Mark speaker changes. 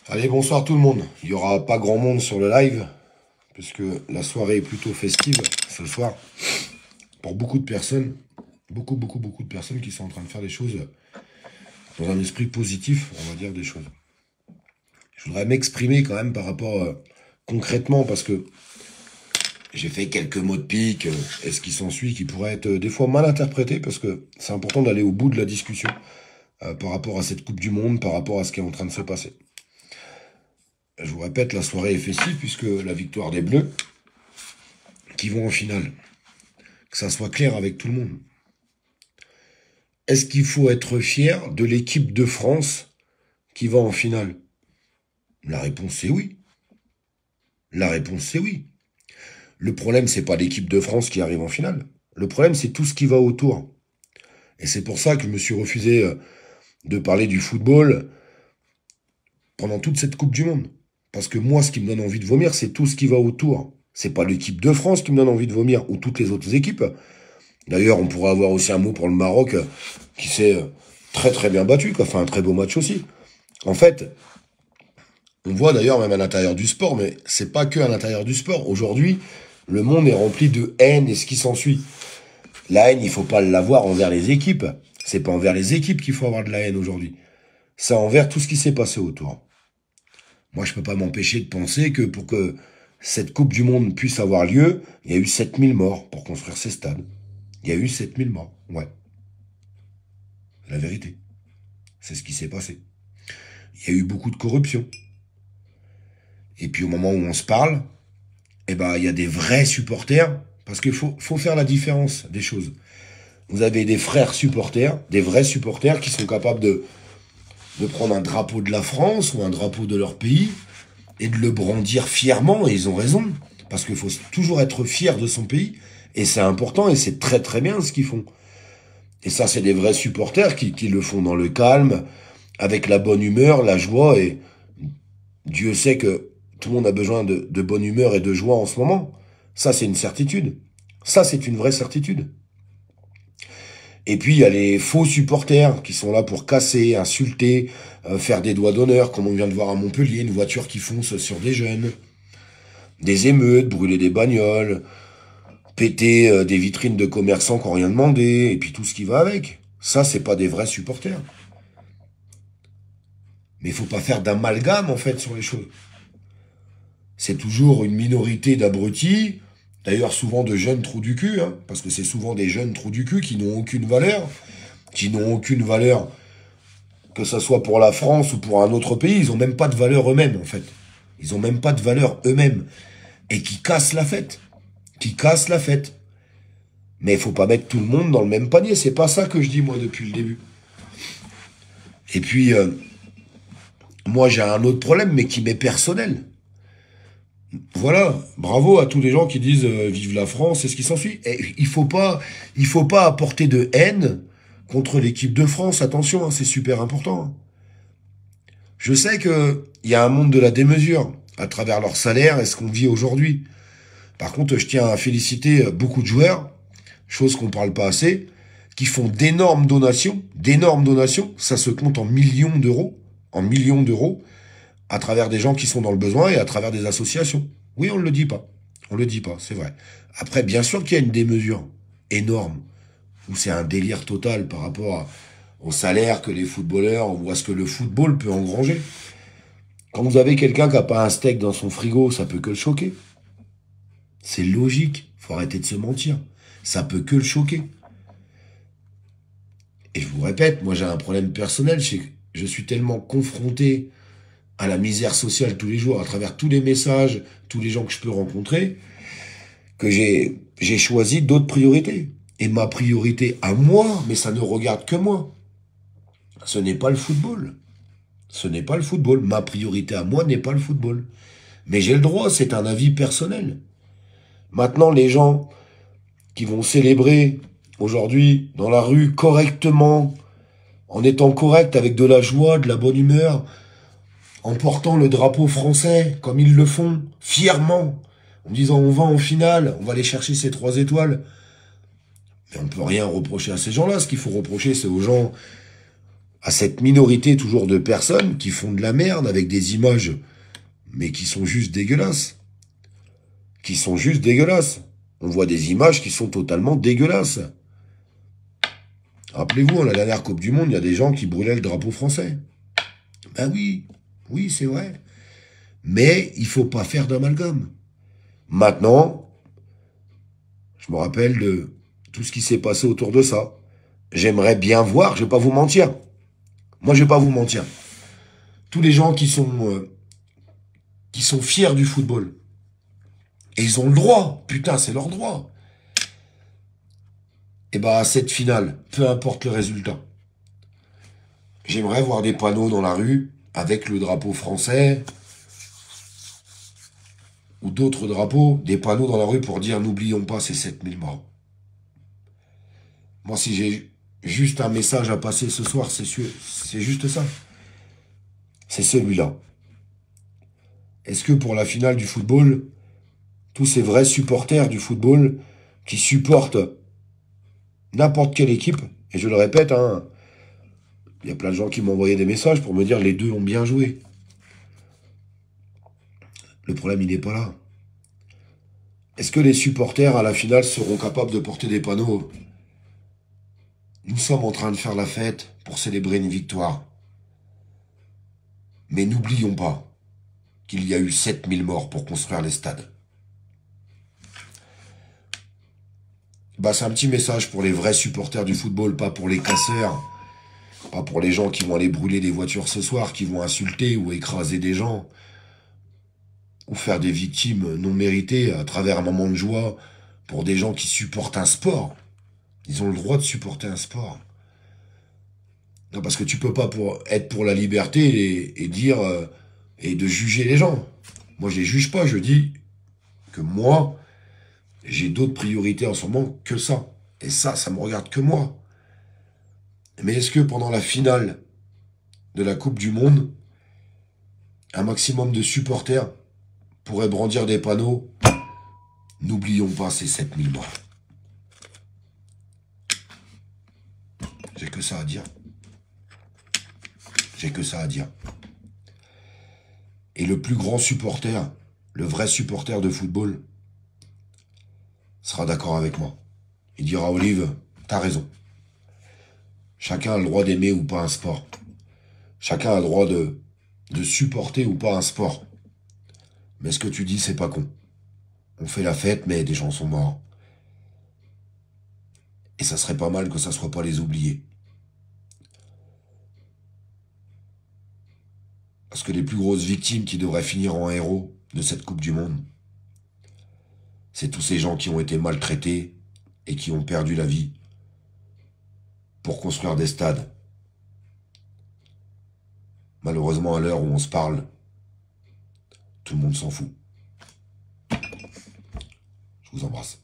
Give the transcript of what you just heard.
Speaker 1: Allez, bonsoir tout le monde. Il n'y aura pas grand monde sur le live, puisque la soirée est plutôt festive ce soir. Pour beaucoup de personnes, beaucoup de personnes qui sont en train de faire des choses dans un esprit positif, on va dire des choses. Je voudrais m'exprimer quand même par rapport concrètement, parce que j'ai fait quelques mots de pique, et ce qui s'ensuit, qui pourrait être des fois mal interprété, parce que c'est important d'aller au bout de la discussion par rapport à cette Coupe du Monde, par rapport à ce qui est en train de se passer. Je vous répète, la soirée est festive puisque la victoire des Bleus qui vont en finale. Que ça soit clair avec tout le monde. Est-ce qu'il faut être fier de l'équipe de France qui va en finale? La réponse c'est oui. La réponse c'est oui. Le problème c'est pas l'équipe de France qui arrive en finale. Le problème c'est tout ce qui va autour. Et c'est pour ça que je me suis refusé de parler du football pendant toute cette Coupe du Monde. Parce que moi, ce qui me donne envie de vomir, c'est tout ce qui va autour. C'est pas l'équipe de France qui me donne envie de vomir, ou toutes les autres équipes. D'ailleurs, on pourrait avoir aussi un mot pour le Maroc, qui s'est très bien battu, qui a fait un très beau match aussi. En fait, on voit d'ailleurs même à l'intérieur du sport, mais c'est pas que à l'intérieur du sport. Aujourd'hui, le monde est rempli de haine et ce qui s'ensuit. La haine, il faut pas l'avoir envers les équipes. C'est pas envers les équipes qu'il faut avoir de la haine aujourd'hui. C'est envers tout ce qui s'est passé autour. Moi, je peux pas m'empêcher de penser que pour que cette Coupe du Monde puisse avoir lieu, il y a eu 7000 morts pour construire ces stades. Il y a eu 7000 morts, ouais. La vérité. C'est ce qui s'est passé. Il y a eu beaucoup de corruption. Et puis au moment où on se parle, eh ben, il y a des vrais supporters, parce qu'il faut faire la différence des choses. Vous avez des frères supporters, des vrais supporters qui sont capables de prendre un drapeau de la France ou un drapeau de leur pays et de le brandir fièrement, et ils ont raison, parce qu'il faut toujours être fier de son pays, et c'est important, et c'est très bien ce qu'ils font. Et ça, c'est des vrais supporters qui le font dans le calme, avec la bonne humeur, la joie, et Dieu sait que tout le monde a besoin de bonne humeur et de joie en ce moment. Ça, c'est une certitude. Ça, c'est une vraie certitude. Et puis, il y a les faux supporters qui sont là pour casser, insulter, faire des doigts d'honneur, comme on vient de voir à Montpellier, une voiture qui fonce sur des jeunes, des émeutes, brûler des bagnoles, péter des vitrines de commerçants qui n'ont rien demandé, et puis tout ce qui va avec. Ça, c'est pas des vrais supporters. Mais il faut pas faire d'amalgame, en fait, sur les choses. C'est toujours une minorité d'abrutis, d'ailleurs souvent de jeunes trous du cul, hein, parce que c'est souvent des jeunes trous du cul qui n'ont aucune valeur, que ce soit pour la France ou pour un autre pays, ils ont même pas de valeur eux-mêmes, en fait. Ils ont même pas de valeur eux-mêmes. Et qui cassent la fête. Qui cassent la fête. Mais il faut pas mettre tout le monde dans le même panier. C'est pas ça que je dis, moi, depuis le début. Et puis, moi, j'ai un autre problème, mais qui m'est personnel. Voilà, bravo à tous les gens qui disent vive la France et ce qui s'ensuit. Et il faut pas apporter de haine contre l'équipe de France. Attention, hein, c'est super important. Hein. Je sais que il y a un monde de la démesure à travers leur salaire et ce qu'on vit aujourd'hui. Par contre, je tiens à féliciter beaucoup de joueurs, chose qu'on parle pas assez, qui font d'énormes donations. Ça se compte en millions d'euros, à travers des gens qui sont dans le besoin et à travers des associations. Oui, on ne le dit pas. On le dit pas, c'est vrai. Après, bien sûr qu'il y a une démesure énorme, où c'est un délire total par rapport au salaire que les footballeurs, ou à ce que le football peut engranger. Quand vous avez quelqu'un qui n'a pas un steak dans son frigo, ça peut que le choquer. C'est logique, faut arrêter de se mentir. Ça peut que le choquer. Et je vous répète, moi j'ai un problème personnel, je suis tellement confronté à la misère sociale tous les jours, à travers tous les messages, tous les gens que je peux rencontrer, que j'ai choisi d'autres priorités. Et ma priorité à moi, mais ça ne regarde que moi, ce n'est pas le football. Ce n'est pas le football. Ma priorité à moi n'est pas le football. Mais j'ai le droit, c'est un avis personnel. Maintenant, les gens qui vont célébrer aujourd'hui dans la rue correctement, en étant corrects avec de la joie, de la bonne humeur, en portant le drapeau français, comme ils le font, fièrement, en disant on va en finale, on va aller chercher ces 3 étoiles. Mais on ne peut rien reprocher à ces gens-là. Ce qu'il faut reprocher, c'est aux gens à cette minorité toujours de personnes qui font de la merde avec des images, mais qui sont juste dégueulasses. Qui sont juste dégueulasses. On voit des images qui sont totalement dégueulasses. Rappelez-vous, à la dernière Coupe du Monde, il y a des gens qui brûlaient le drapeau français. Ben oui, oui, c'est vrai. Mais il faut pas faire d'amalgame. Maintenant, je me rappelle de tout ce qui s'est passé autour de ça. J'aimerais bien voir, je vais pas vous mentir. Moi, je vais pas vous mentir. Tous les gens qui sont fiers du football. Et ils ont le droit. Putain, c'est leur droit. Et ben, à cette finale, peu importe le résultat, j'aimerais voir des panneaux dans la rue avec le drapeau français ou d'autres drapeaux, des panneaux dans la rue pour dire n'oublions pas ces 7000 morts. Moi, si j'ai juste un message à passer ce soir, c'est juste ça. C'est celui-là. Est-ce que pour la finale du football, tous ces vrais supporters du football qui supportent n'importe quelle équipe, et je le répète, hein, il y a plein de gens qui m'ont envoyé des messages pour me dire les deux ont bien joué. Le problème, il n'est pas là. Est-ce que les supporters à la finale seront capables de porter des panneaux? Nous sommes en train de faire la fête pour célébrer une victoire. Mais n'oublions pas qu'il y a eu 7000 morts pour construire les stades. Bah, c'est un petit message pour les vrais supporters du football, pas pour les casseurs, pas pour les gens qui vont aller brûler des voitures ce soir, qui vont insulter ou écraser des gens, ou faire des victimes non méritées à travers un moment de joie pour des gens qui supportent un sport. Ils ont le droit de supporter un sport. Non, parce que tu peux pas être pour la liberté et dire et de juger les gens. Moi, je les juge pas. Je dis que moi, j'ai d'autres priorités en ce moment que ça. Et ça me regarde que moi. Mais est-ce que pendant la finale de la Coupe du Monde, un maximum de supporters pourraient brandir des panneaux? N'oublions pas ces 7000 morts. J'ai que ça à dire. J'ai que ça à dire. Et le plus grand supporter, le vrai supporter de football, sera d'accord avec moi. Il dira, Olive, t'as raison. Chacun a le droit d'aimer ou pas un sport. Chacun a le droit de supporter ou pas un sport. Mais ce que tu dis, c'est pas con. On fait la fête, mais des gens sont morts. Et ça serait pas mal que ça soit pas les oubliés. Parce que les plus grosses victimes qui devraient finir en héros de cette Coupe du Monde, c'est tous ces gens qui ont été maltraités et qui ont perdu la vie pour construire des stades. Malheureusement, à l'heure où on se parle, tout le monde s'en fout. Je vous embrasse.